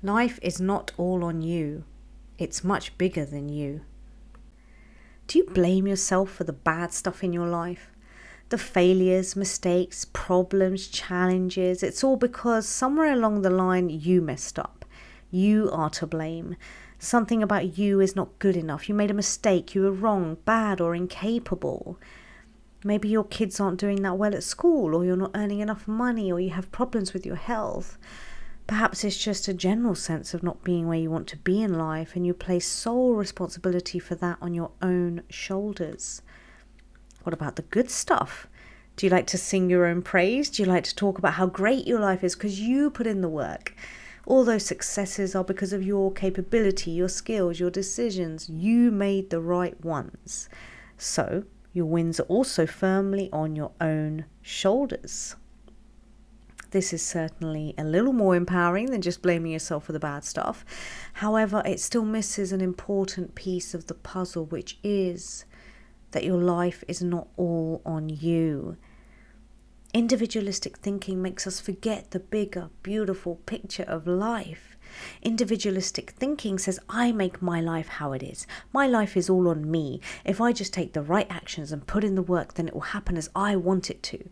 Life is not all on you. It's much bigger than you. Do you blame yourself for the bad stuff in your life? The failures, mistakes, problems, challenges, it's all because somewhere along the line you messed up. You are to blame. Something about you is not good enough. You made a mistake. You were wrong, bad, or incapable. Maybe your kids aren't doing that well at school, or you're not earning enough money, or you have problems with your health. Perhaps it's just a general sense of not being where you want to be in life, and you place sole responsibility for that on your own shoulders. What about the good stuff? Do you like to sing your own praise? Do you like to talk about how great your life is because you put in the work? All those successes are because of your capability, your skills, your decisions. You made the right ones. So your wins are also firmly on your own shoulders. This is certainly a little more empowering than just blaming yourself for the bad stuff. However, it still misses an important piece of the puzzle, which is that your life is not all on you. Individualistic thinking makes us forget the bigger, beautiful picture of life. Individualistic thinking says, I make my life how it is. My life is all on me. If I just take the right actions and put in the work, then it will happen as I want it to.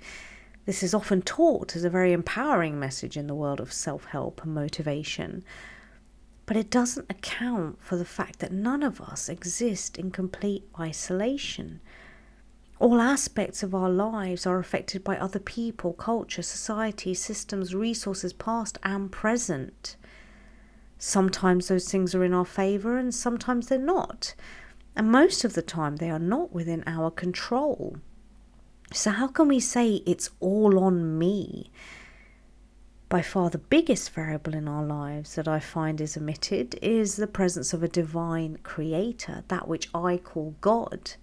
This is often taught as a very empowering message in the world of self-help and motivation. But it doesn't account for the fact that none of us exist in complete isolation. All aspects of our lives are affected by other people, culture, society, systems, resources, past and present. Sometimes those things are in our favour and sometimes they're not. And most of the time they are not within our control. So how can we say it's all on me? By far the biggest variable in our lives that I find is omitted is the presence of a divine creator, that which I call God.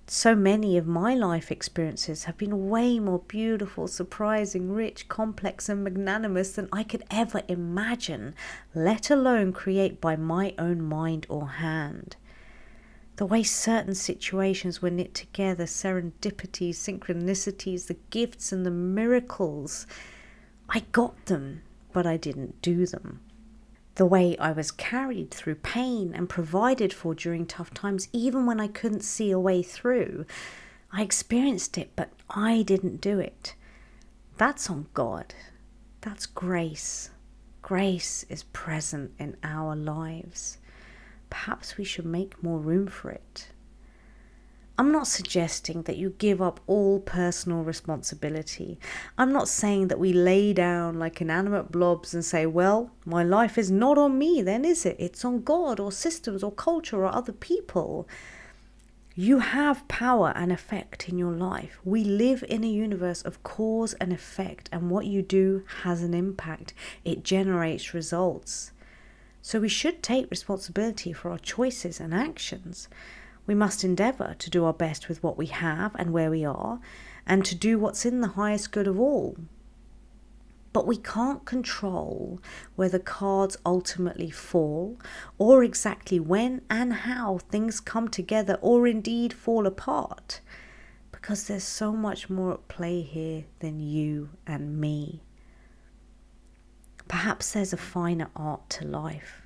So many of my life experiences have been way more beautiful, surprising, rich, complex and magnanimous than I could ever imagine, let alone create by my own mind or hand. The way certain situations were knit together, serendipities, synchronicities, the gifts and the miracles. I got them, but I didn't do them. The way I was carried through pain and provided for during tough times, even when I couldn't see a way through. I experienced it, but I didn't do it. That's on God. That's grace. Grace is present in our lives. Perhaps we should make more room for it. I'm not suggesting that you give up all personal responsibility. I'm not saying that we lay down like inanimate blobs and say, well, my life is not on me then, is it? It's on God or systems or culture or other people. You have power and effect in your life. We live in a universe of cause and effect, and what you do has an impact. It generates results. So we should take responsibility for our choices and actions. We must endeavour to do our best with what we have and where we are, and to do what's in the highest good of all. But we can't control where the cards ultimately fall, or exactly when and how things come together or indeed fall apart, because there's so much more at play here than you and me. Perhaps there's a finer art to life.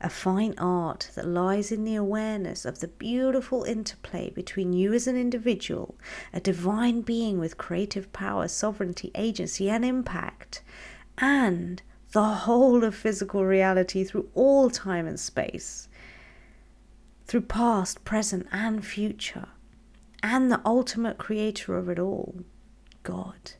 A fine art that lies in the awareness of the beautiful interplay between you as an individual, a divine being with creative power, sovereignty, agency and impact, and the whole of physical reality through all time and space, through past, present and future, and the ultimate creator of it all, God.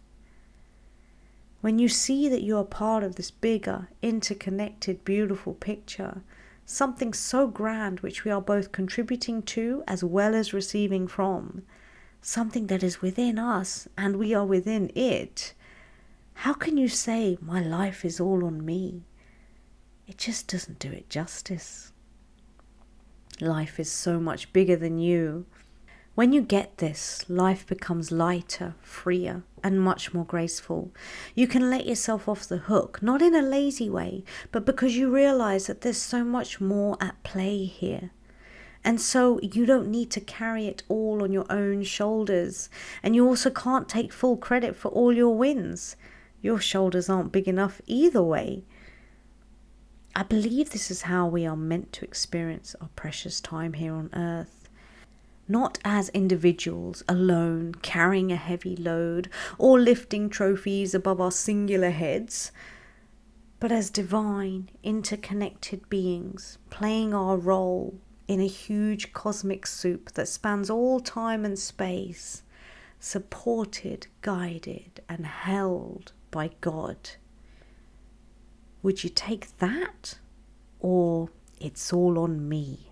When you see that you are part of this bigger, interconnected, beautiful picture, something so grand which we are both contributing to as well as receiving from, something that is within us and we are within it, how can you say, my life is all on me? It just doesn't do it justice. Life is so much bigger than you. When you get this, life becomes lighter, freer, and much more graceful. You can let yourself off the hook, not in a lazy way, but because you realize that there's so much more at play here. And so you don't need to carry it all on your own shoulders. And you also can't take full credit for all your wins. Your shoulders aren't big enough either way. I believe this is how we are meant to experience our precious time here on earth. Not as individuals, alone, carrying a heavy load, or lifting trophies above our singular heads, but as divine, interconnected beings, playing our role in a huge cosmic soup that spans all time and space, supported, guided, and held by God. Would you take that, or it's all on me?